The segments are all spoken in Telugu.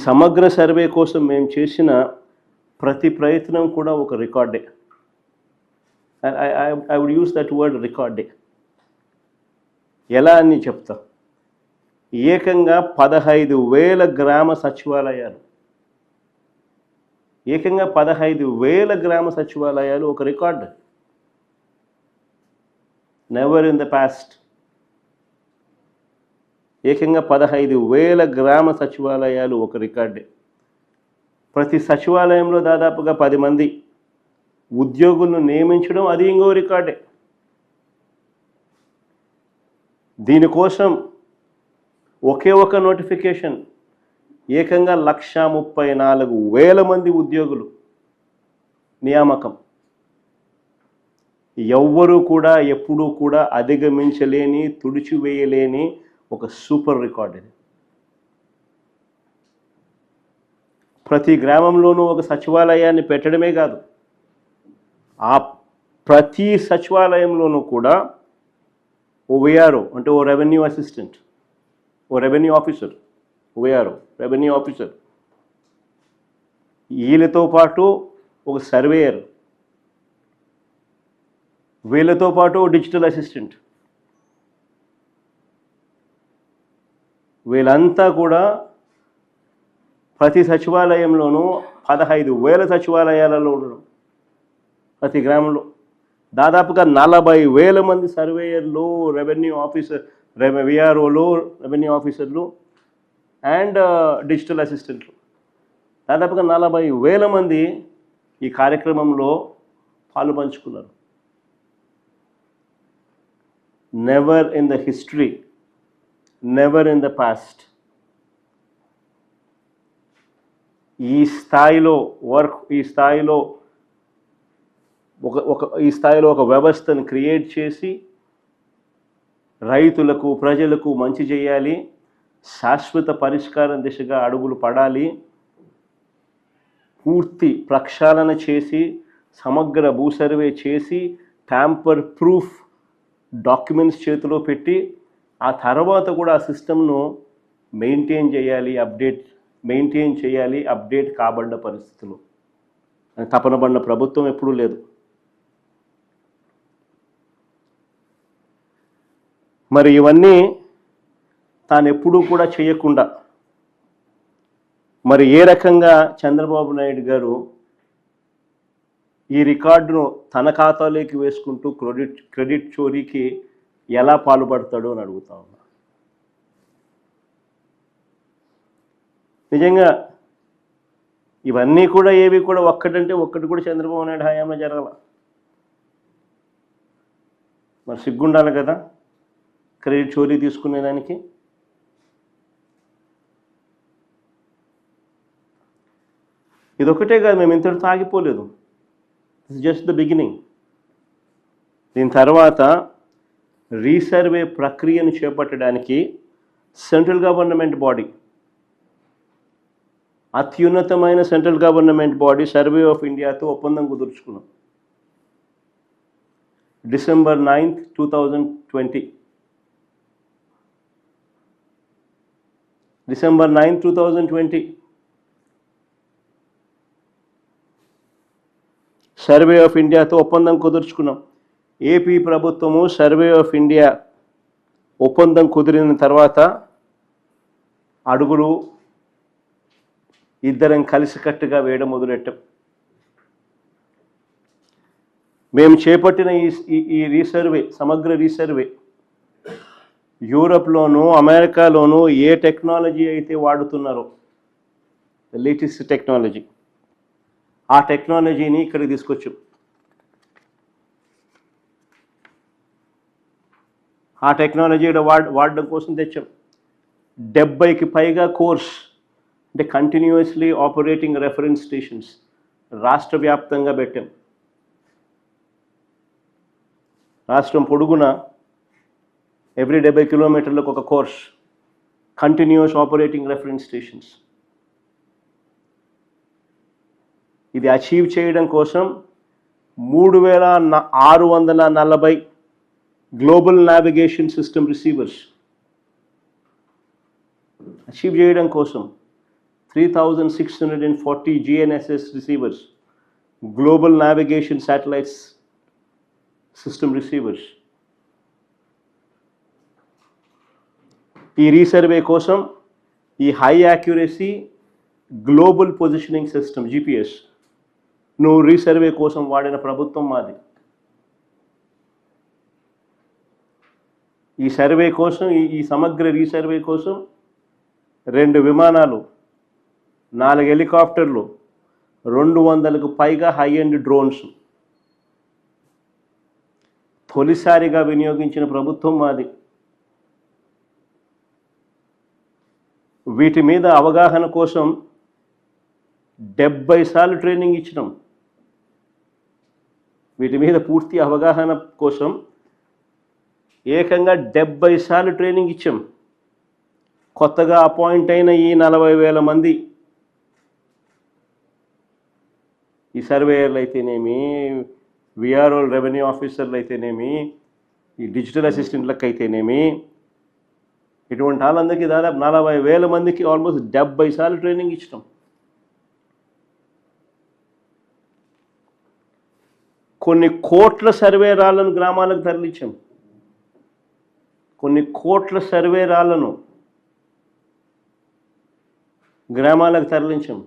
సమగ్ర సర్వే కోసం మేము చేసిన ప్రతి ప్రయత్నం కూడా ఒక రికార్డే. I would use that word రికార్డే. ఎలా అని చెప్తా. ఏకంగా 15,000 గ్రామ సచివాలయాలు, ఏకంగా 15,000 గ్రామ సచివాలయాలు ఒక record. Never in the past. ఏకంగా 15,000 గ్రామ సచివాలయాలు ఒక రికార్డే. ప్రతి సచివాలయంలో దాదాపుగా 10 మంది ఉద్యోగులను నియమించడం అది ఇంకో రికార్డే. దీనికోసం ఒకే ఒక నోటిఫికేషన్ ఏకంగా 1,34,000 మంది ఉద్యోగులు నియామకం. ఎవ్వరూ కూడా ఎప్పుడూ కూడా అధిగమించలేని, తుడిచివేయలేని ఒక సూపర్ రికార్డ్ ఇది. ప్రతి గ్రామంలోనూ ఒక సచివాలయాన్ని పెట్టడమే కాదు, ఆ ప్రతి సచివాలయంలోనూ కూడా ఓ విఆర్ఓ అంటే ఓ రెవెన్యూ అసిస్టెంట్, ఓ revenue officer, VRO revenue officer, వీళ్ళతో పాటు ఒక సర్వేయర్, వీళ్ళతో పాటు డిజిటల్ అసిస్టెంట్, వీళ్ళంతా కూడా ప్రతి సచివాలయంలోనూ 15,000 సచివాలయాలలో ఉండడం. ప్రతి గ్రామంలో దాదాపుగా 40,000 మంది సర్వేయర్లు, రెవెన్యూ ఆఫీసర్, విఆర్ఓలు, రెవెన్యూ ఆఫీసర్లు అండ్ డిజిటల్ అసిస్టెంట్లు, దాదాపుగా 40,000 మంది ఈ కార్యక్రమంలో పాలు పంచుకున్నారు. Never in the history, never in the past ఈ స్థాయిలో ఒక వ్యవస్థను క్రియేట్ చేసి రైతులకు, ప్రజలకు మంచి చేయాలి, శాశ్వత పరిష్కారం దిశగా అడుగులు పడాలి, పూర్తి ప్రక్షాళన చేసి సమగ్ర భూ సర్వే చేసి ట్యాంపర్ ప్రూఫ్ డాక్యుమెంట్స్ చేతిలో పెట్టి ఆ తర్వాత కూడా ఆ సిస్టమ్ను మెయింటైన్ చేయాలి, అప్డేట్ కాబడ్డ పరిస్థితులు తపన పడిన ప్రభుత్వం ఎప్పుడూ లేదు. మరి ఇవన్నీ తాను ఎప్పుడూ కూడా చేయకుండా మరి ఏ రకంగా చంద్రబాబు నాయుడు గారు ఈ రికార్డును తన ఖాతాలోకి వేసుకుంటూ క్రెడిట్ చోరీకి ఎలా పాల్పడతాడో అని అడుగుతా ఉన్నా. నిజంగా ఇవన్నీ కూడా ఏవి కూడా ఒక్కటి కూడా చంద్రబాబు నాయుడు హయాంలో జరగాల. మరి సిగ్గుండాలి కదా క్రెడిట్ చోరీ తీసుకునేదానికి. ఇదొక్కటే కాదు, మేము ఇంతటితో ఆగిపోలేదు. It's just the beginning. దీని తర్వాత రీసర్వే ప్రక్రియను చేపట్టడానికి సెంట్రల్ గవర్నమెంట్ బాడీ, అత్యున్నతమైన central government body survey of ఇండియాతో ఒప్పందం కుదుర్చుకున్నాం. డిసెంబర్ 9, 2020 డిసెంబర్ 9, 2020 సర్వే ఆఫ్ ఇండియాతో ఒప్పందం కుదుర్చుకున్నాం. ఏపీ ప్రభుత్వము సర్వే ఆఫ్ ఇండియా ఒప్పందం కుదిరిన తర్వాత అడుగులు ఇద్దరం కలిసికట్టుగా వేయడం మొదలెట్టాం. మేము చేపట్టిన ఈ రీసర్వే, సమగ్ర రీసర్వే యూరప్లోనూ అమెరికాలోనూ ఏ టెక్నాలజీ అయితే వాడుతున్నారో, లేటెస్ట్ టెక్నాలజీ, ఆ టెక్నాలజీని ఇక్కడికి తీసుకొచ్చాం. ఆ టెక్నాలజీ వాడడం కోసం తెచ్చాం. 70కి పైగా కోర్స్ అంటే కంటిన్యూస్లీ ఆపరేటింగ్ రెఫరెన్స్ స్టేషన్స్ రాష్ట్ర వ్యాప్తంగా పెట్టాం. రాష్ట్రం పొడుగున ఎవ్రీ 70 కిలోమీటర్లకు ఒక course, continuous operating reference stations. ఇది అచీవ్ చేయడం కోసం 3,640 global navigation system receivers achieve చేయడం కోసం 3,640 GNSS receivers, Global Navigation Satellites System receivers. ఈ రీసర్వే కోసం ఈ high accuracy global positioning system GPS నువ్వు రీసర్వే కోసం వాడిన ప్రభుత్వం మాది. ఈ సర్వే కోసం ఈ సమగ్ర రీసర్వే కోసం 2 విమానాలు, 4 హెలికాప్టర్లు, 200కు పైగా హై ఎండ్ డ్రోన్స్ తొలిసారిగా వినియోగించిన ప్రభుత్వం మాది. వీటి మీద అవగాహన కోసం 70 సార్లు ట్రైనింగ్ ఇచ్చినాం. వీటి మీద పూర్తి అవగాహన కోసం ఏకంగా 70 సార్లు ట్రైనింగ్ ఇచ్చాం. కొత్తగా అపాయింట్ అయిన ఈ 40,000 మంది ఈ సర్వేయర్లు అయితేనేమి, విఆర్ఓ రెవెన్యూ ఆఫీసర్లు అయితేనేమి, ఈ డిజిటల్ అసిస్టెంట్లకు అయితేనేమి, ఇటువంటి వాళ్ళందరికీ దాదాపు 40,000 మందికి ఆల్మోస్ట్ 70 సార్లు ట్రైనింగ్ ఇచ్చినాం. కొన్ని కోట్ల సర్వే రాళ్లను గ్రామాలకు తరలించాం. కొన్ని కోట్ల సర్వే రాళ్లను గ్రామాలకు తరలించాం.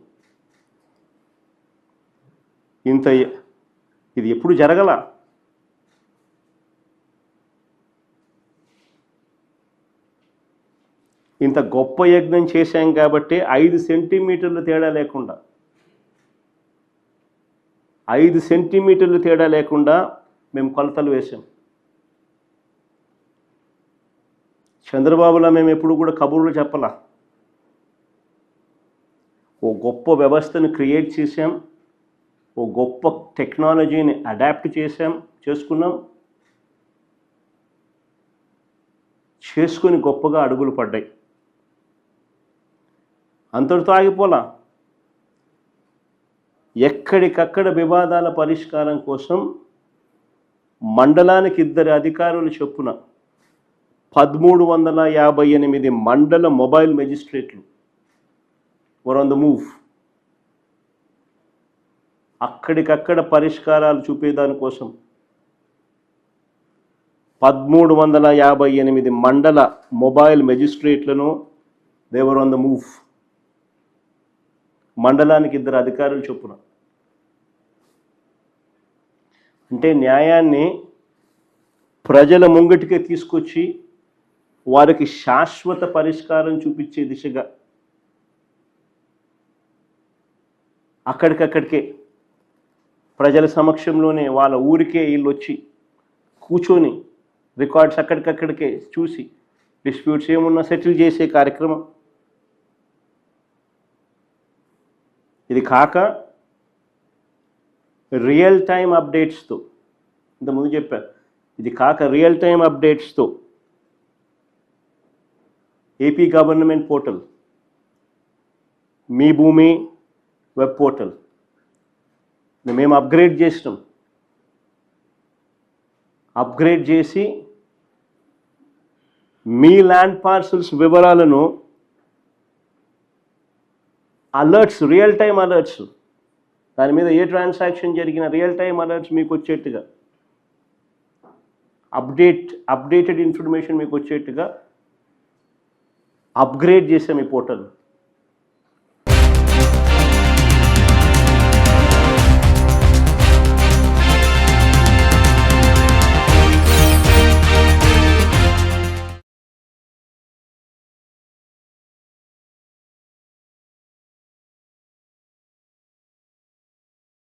ఇది ఎప్పుడు జరగల. ఇంత గొప్ప యజ్ఞం చేశాం కాబట్టి 5 సెంటీమీటర్లు తేడా లేకుండా 5 సెంటీమీటర్లు తేడా లేకుండా మేము కొలతలు వేసాం. చంద్రబాబులా మేము ఎప్పుడు కూడా కబుర్లు చెప్పలా. ఓ గొప్ప వ్యవస్థను క్రియేట్ చేసాం, ఓ గొప్ప టెక్నాలజీని అడాప్ట్ చేసుకుని గొప్పగా అడుగులు పడ్డాయి. అంతటితో ఆగిపోలా. ఎక్కడికక్కడ వివాదాల పరిష్కారం కోసం మండలానికి 2 అధికారులు చొప్పున 1,358 మండల మొబైల్ మెజిస్ట్రేట్లు వర్ ఆన్ ద మూవ్. అక్కడికక్కడ పరిష్కారాలు చూపేదానికోసం 1,358 మండల మొబైల్ మెజిస్ట్రేట్లను they were on the move. మండలానికి 2 అధికారులు చొప్పున. అంటే న్యాయాన్ని ప్రజల ముంగటికే తీసుకొచ్చి వారికి శాశ్వత పరిష్కారం చూపించే దిశగా అక్కడికక్కడికే ప్రజల సమక్షంలోనే వాళ్ళ ఊరికే వీళ్ళు వచ్చి కూర్చొని రికార్డ్స్ అక్కడికక్కడికే చూసి డిస్ప్యూట్స్ ఏమున్నా సెటిల్ చేసే కార్యక్రమం. ఇది కాక రియల్ టైం అప్డేట్స్తో, ఇంతకుముందు చెప్పారు, ఇది కాక రియల్ టైం అప్డేట్స్తో ఏపీ గవర్నమెంట్ పోర్టల్, మీ భూమి వెబ్ పోర్టల్ మేము అప్గ్రేడ్ చేసినాం. అప్గ్రేడ్ చేసి మీ ల్యాండ్ పార్సల్స్ వివరాలను అలర్ట్స్, రియల్ టైం అలర్ట్స్, దాని మీద ఏ ట్రాన్సాక్షన్ జరిగిన రియల్ టైం అలర్ట్స్ మీకు వచ్చేట్టుగా, అప్డేటెడ్ ఇన్ఫర్మేషన్ మీకు వచ్చేట్టుగా అప్గ్రేడ్ చేసాం ఈ పోర్టల్.